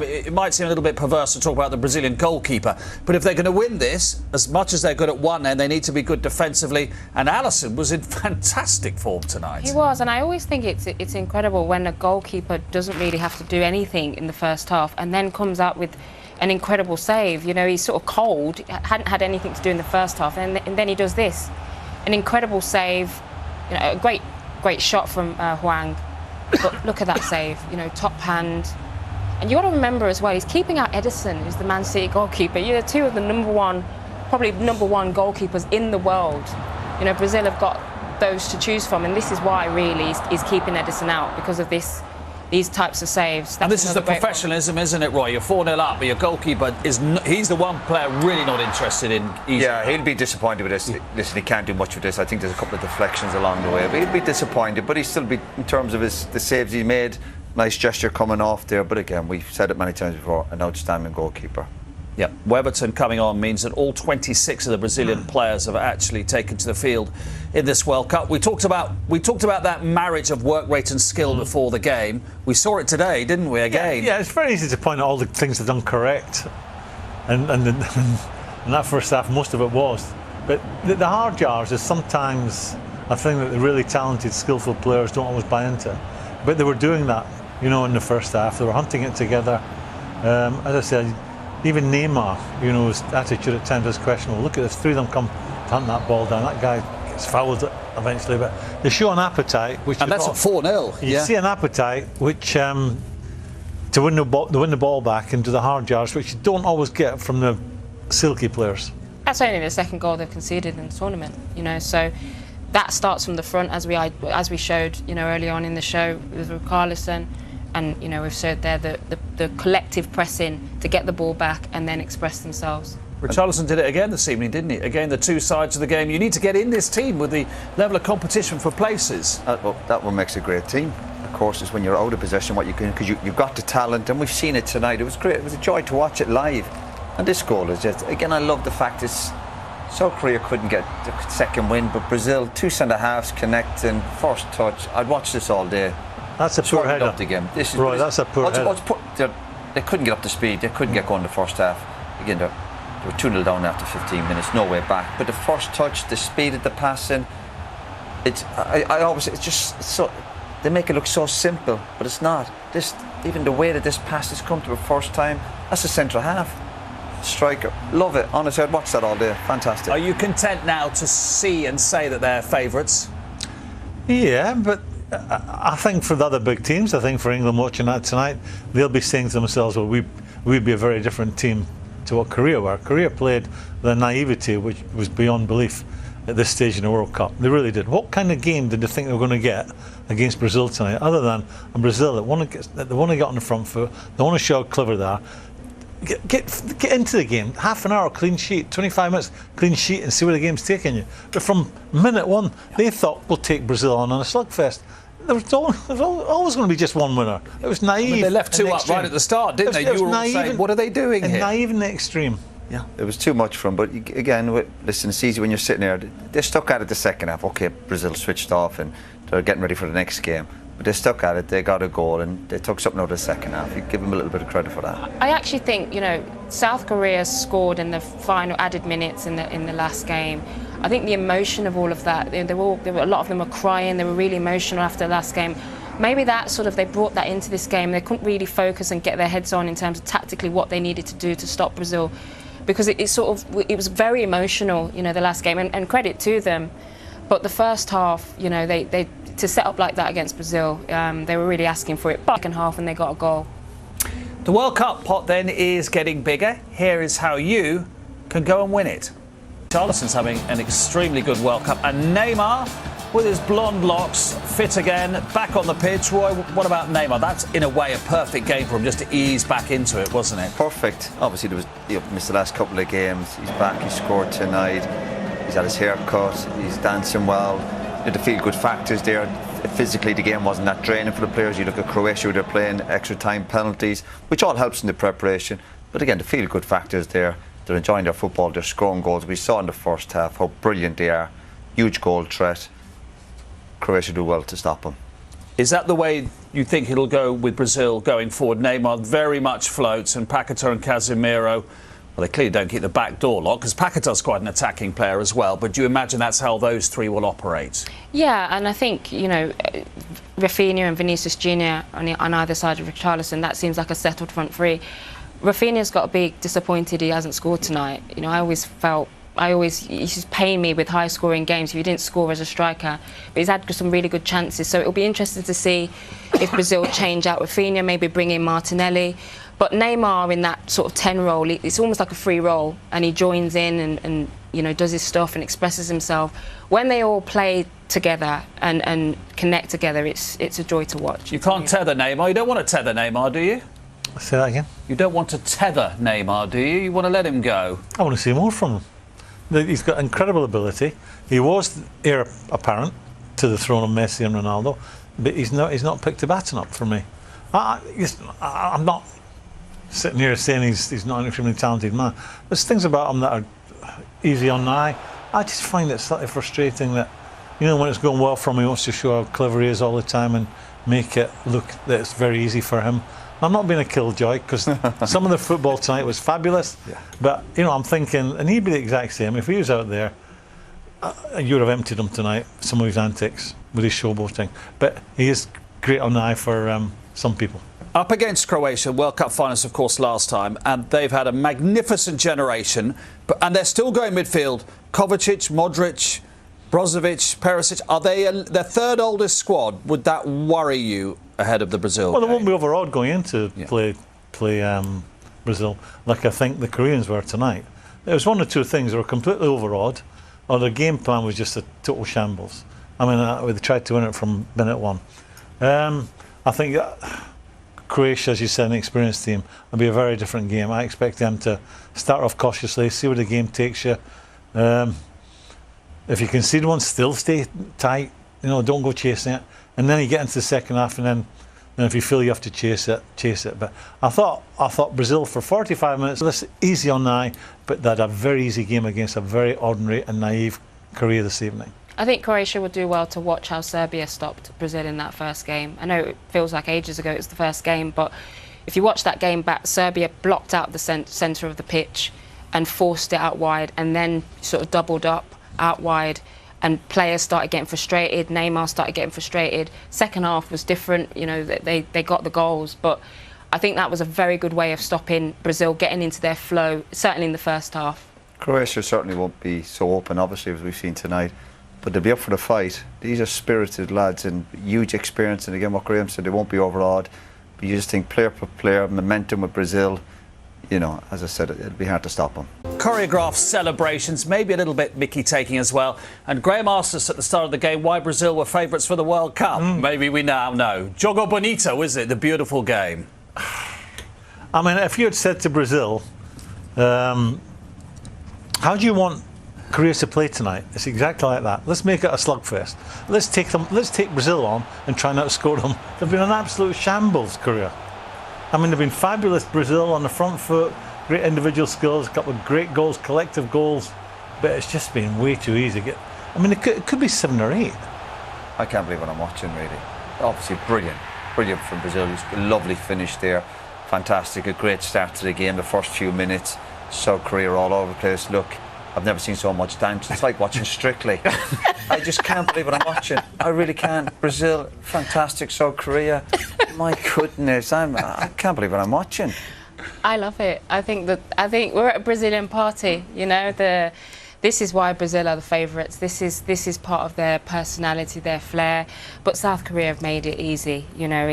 It might seem a little bit perverse to talk about the Brazilian goalkeeper, but if they're going to win this, as much as they're good at one end, they need to be good defensively. And Alisson was in fantastic form tonight. He was, and I always think it's incredible when a goalkeeper doesn't really have to do anything in the first half and then comes out with an incredible save. You know, he's sort of cold, hadn't had anything to do in the first half, and then he does this, an incredible save. You know, a great shot from Hwang. But look at that save. You know, top hand. And you got to remember as well, he's keeping out Edison, who's the Man City goalkeeper. You're two of the probably number one goalkeepers in the world. You know, Brazil have got those to choose from, and this is why really he's keeping Edison out, because of these types of saves. And this is the professionalism, isn't it, Roy? You're 4-0 up, but your goalkeeper he's the one player really not interested in easy. Yeah, he'll be disappointed with this. Listen, he can't do much with this. I think there's a couple of deflections along the way, but he'll be disappointed. But he'll still be, in terms of the saves he made. Nice gesture coming off there, but again, we've said it many times before, an outstanding goalkeeper. Yeah, Weberton coming on means that all 26 of the Brazilian players have actually taken to the field in this World Cup. We talked about that marriage of work rate and skill before the game. We saw it today, didn't we? Again. Yeah, it's very easy to point out all the things they've done correct, and that first half, most of it was. But the hard yards is sometimes a thing that the really talented, skillful players don't always buy into. But they were doing that. You know, in the first half, they were hunting it together. As I said, even Neymar, you know, his attitude at times is questionable. Look at this, three of them come to hunt that ball down. That guy gets fouled eventually, but they show an appetite. And that's at 4-0. You see an appetite which to win the ball back into the hard yards, which you don't always get from the silky players. That's only the second goal they've conceded in the tournament. You know, so. That starts from the front, as we showed, you know, early on in the show with Carlson, and you know we've showed there the collective pressing to get the ball back and then express themselves. Richarlison did it again this evening, didn't he? Again, the two sides of the game. You need to get in this team with the level of competition for places. Well, that what makes a great team. Of course, is when you're out of possession, what you can, because you've got the talent, and we've seen it tonight. It was great. It was a joy to watch it live. And this goal is just, again, I love the fact it's. South Korea couldn't get the second win, but Brazil, two centre-halves connecting, first touch. I'd watch this all day. That's a poor header. Roy, that's a poor header. They couldn't get up to speed. They couldn't get going the first half. Again, they were 2-0 down after 15 minutes, no way back. But the first touch, the speed of the passing, it's just so, they make it look so simple, but it's not. Even the way that this pass has come to the first time, that's a centre half. Striker, love it. Honestly, I'd watch that all day. Fantastic. Are you content now to see and say that they're favourites? Yeah, but I think for the other big teams, I think for England watching that tonight, they'll be saying to themselves, well, we'd be a very different team to what Korea were. Korea played with a naivety which was beyond belief at this stage in the World Cup. They really did. What kind of game did they think they were going to get against Brazil tonight, other than Brazil that want to get on the front foot, they want to show how clever they are. Get into the game. Half an hour clean sheet, 25 minutes clean sheet, and see where the game's taking you. But from minute one, they thought we'll take Brazil on a slugfest. There was always going to be just one winner. It was naive. I mean, they left two up right at the start, didn't they? You were all saying, what are they doing here? Naive in the extreme. Yeah, it was too much for them. But again, listen, it's easy when you're sitting there. They stuck at it the second half. Okay, Brazil switched off and they're getting ready for the next game. But they stuck at it, they got a goal, and they took something out of the second half. You give them a little bit of credit for that. I actually think, you know, South Korea scored in the final added minutes in the last game. I think the emotion of all of that, a lot of them were crying, they were really emotional after the last game. Maybe that they brought that into this game. They couldn't really focus and get their heads on in terms of tactically what they needed to do to stop Brazil. Because it was very emotional, you know, the last game, and credit to them. But the first half, you know, they to set up like that against Brazil, they were really asking for it. But second half, and they got a goal. The World Cup pot then is getting bigger. Here is how you can go and win it. Charleston's having an extremely good World Cup, and Neymar, with his blonde locks, fit again, back on the pitch. Roy, what about Neymar? That's in a way a perfect game for him, just to ease back into it, wasn't it? Perfect. Obviously, he missed the last couple of games. He's back. He scored tonight. He's had his hair cut. He's dancing well. The feel-good factors there. Physically, the game wasn't that draining for the players. You look at Croatia, they're playing extra time penalties, which all helps in the preparation. But again, the feel-good factors there. They're enjoying their football. They're scoring goals. We saw in the first half how brilliant they are. Huge goal threat. Croatia do well to stop them. Is that the way you think it'll go with Brazil going forward? Neymar very much floats, and Paquetá and Casemiro, well, they clearly don't keep the back door locked, because Paquetá's quite an attacking player as well. But do you imagine that's how those three will operate? Yeah, and I think, you know, Rafinha and Vinicius Jr. on either side of Richarlison, that seems like a settled front three. Rafinha's got to be disappointed he hasn't scored tonight. You know, he's just paying me with high-scoring games if he didn't score as a striker. But he's had some really good chances, so it'll be interesting to see if Brazil change out Rafinha, maybe bring in Martinelli. But Neymar in that sort of 10 role, it's almost like a free role, and he joins in and you know, does his stuff and expresses himself. When they all play together and connect together, it's a joy to watch. You can't tether Neymar. You don't want to tether Neymar, do you? Say that again. You don't want to tether Neymar, do you? You want to let him go? I want to see more from him. He's got incredible ability. He was heir apparent to the throne of Messi and Ronaldo, but he's not picked the baton up for me. I'm not sitting here saying he's not an extremely talented man. There's things about him that are easy on the eye. I just find it slightly frustrating that, you know, when it's going well for him, he wants to show how clever he is all the time and make it look that it's very easy for him. I'm not being a killjoy, because some of the football tonight was fabulous, but you know, I'm thinking, and he'd be the exact same if he was out there. You would have emptied him tonight, some of his antics with his showboating, but he is great on the eye for some people. Up against Croatia, World Cup finalists, of course, last time, and they've had a magnificent generation, and they're still going midfield. Kovacic, Modric, Brozovic, Perisic, are they their third oldest squad? Would that worry you ahead of the Brazil Well, they game? won't be overawed going into play Brazil, like I think the Koreans were tonight. It was one of two things: they were completely overawed, or their game plan was just a total shambles. I mean, they tried to win it from minute one. I think Croatia, as you said, an experienced team, will be a very different game. I expect them to start off cautiously, see where the game takes you. If you concede one, still stay tight. You know, don't go chasing it. And then you get into the second half, and then if you feel you have to chase it. But I thought Brazil for 45 minutes, this easy on the eye, but they had a very easy game against a very ordinary and naive Korea this evening. I think Croatia would do well to watch how Serbia stopped Brazil in that first game. I know it feels like ages ago it was the first game, but if you watch that game back, Serbia blocked out the centre of the pitch and forced it out wide, and then sort of doubled up out wide, and players started getting frustrated. Neymar started getting frustrated. Second half was different. You know, they got the goals, but I think that was a very good way of stopping Brazil getting into their flow, certainly in the first half. Croatia certainly won't be so open, obviously, as we've seen tonight, but they'll be up for the fight. These are spirited lads and huge experience, and again, what Graham said, they won't be overawed. But you just think player per player, momentum with Brazil, you know, as I said, it'll be hard to stop them. Choreographed celebrations, maybe a little bit Mickey-taking as well. And Graham asked us at the start of the game why Brazil were favourites for the World Cup. Maybe we now know. Jogo bonito, is it? The beautiful game. I mean, if you had said to Brazil, how do you want Korea to play tonight? It's exactly like that. Let's make it a slugfest. Let's take Brazil on and try not to score them. They've been an absolute shambles, Korea. I mean, they've been fabulous, Brazil, on the front foot, great individual skills, a couple of great goals, collective goals, but it's just been way too easy. I mean, it could be 7 or 8. I can't believe what I'm watching, really. Obviously, brilliant from Brazil. It's a lovely finish there. Fantastic, a great start to the game, the first few minutes. South Korea all over the place. Look, I've never seen so much dance. It's like watching Strictly. I just can't believe what I'm watching. I really can't. Brazil, fantastic. South Korea, my goodness, I can't believe what I'm watching. I love it. I think we're at a Brazilian party. You know, this is why Brazil are the favourites. This is part of their personality, their flair. But South Korea have made it easy. You know,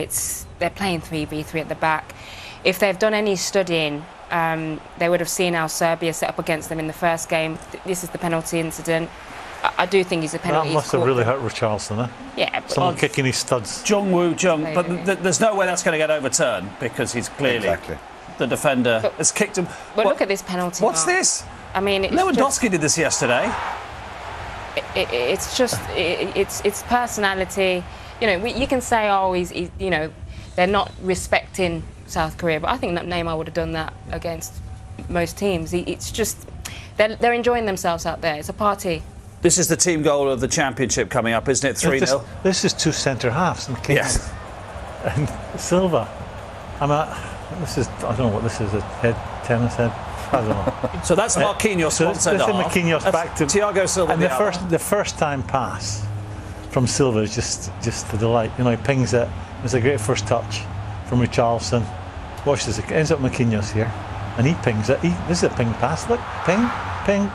they're playing 3v3 at the back. If they've done any studying, they would have seen how Serbia set up against them in the first game. This is the penalty incident. I do think he's a penalty. That must have really hurt Richarlison, eh? Yeah. Someone kicking his studs. Jung-woo Jung, but there's no way that's going to get overturned, because he's clearly the defender has kicked him. But look at this penalty. What's this? I mean, Lewandowski did this yesterday. It's just it's personality. You know, you can say, oh, you know, they're not respecting South Korea, but I think that Neymar would have done that against most teams. It's just they're enjoying themselves out there. It's a party. This is the team goal of the championship coming up, isn't it? 3-0. This is two centre halves and Yes. and Silva. I don't know what this is. A head tennis head. I don't know. So that's Marquinhos So one this centre is half. Marquinhos That's back to Thiago Silva. And the first time pass from Silva is just a delight. You know, he pings it. It's a great first touch from Richarlison. Watch this. It ends up Marquinhos here, and he pings it. This is a ping pass. Look, ping.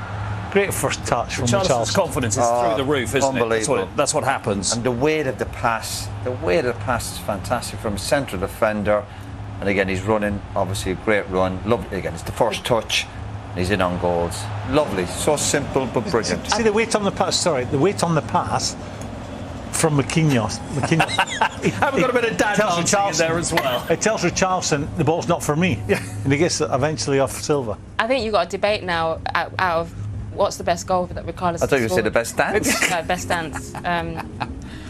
Great first touch from Richarlison's Richarlison. confidence is through the roof, isn't it? Unbelievable. That's what happens. And the weight of the pass is fantastic from a central defender. And again, he's running, obviously a great run. Lovely. Again, it's the first touch. And he's in on goals. Lovely. So simple but brilliant. See the weight on the pass. Sorry, the weight on the pass from Marquinhos. Haven't got a bit of dad dancing in there as well. It tells Richarlison the ball's not for me, and he gets it eventually off Silva. I think you've got a debate now out of what's the best goal that Richarlison I thought you scored. said the best dance. No, best dance.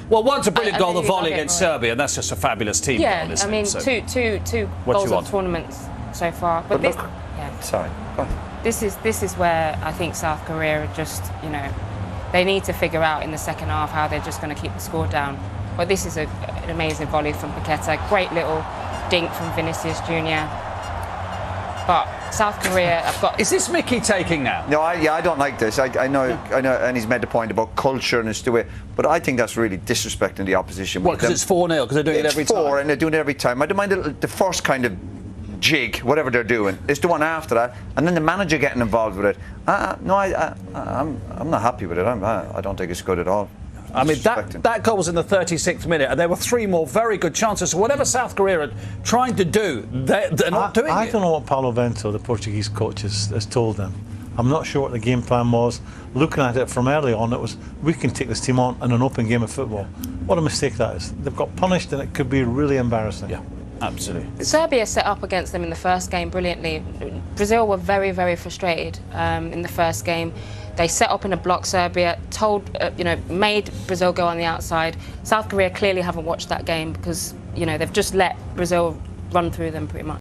Well, one's a brilliant goal, the really volley love it, against Roy. Serbia, and that's just a fabulous team Yeah, goal, isn't I mean, it? So two What do goals you of want? tournaments so far. But But this, look- yeah, Sorry. Go on. this is where I think South Korea are just, they need to figure out in the second half how they're just going to keep the score down. But this is an amazing volley from Paqueta, great little dink from Vinicius Jr. But South Korea have got. Is this Mickey taking now? No, I don't like this. I know, and he's made the point about culture and it's the way, but I think that's really disrespecting the opposition. Well, because it's 4-0, because they're doing it every It's four, time. and they're doing it every time. I don't mind the first kind of jig, whatever they're doing. It's the one after that, and then the manager getting involved with it. I'm not happy with it. I don't think it's good at all. I mean, Disrespecting. that goal was in the 36th minute, and there were 3 more very good chances. So whatever South Korea are trying to do, they're not doing I it. don't know what Paulo Bento, the Portuguese coach, has told them. I'm not sure what the game plan was. Looking at it from early on, it was, we can take this team on in an open game of football. What a mistake that is. They've got punished, and it could be really embarrassing. Yeah, absolutely. Serbia set up against them in the first game brilliantly. Brazil were very, very frustrated in the first game. They set up in a block. Serbia made Brazil go on the outside. South Korea clearly haven't watched that game because they've just let Brazil run through them pretty much.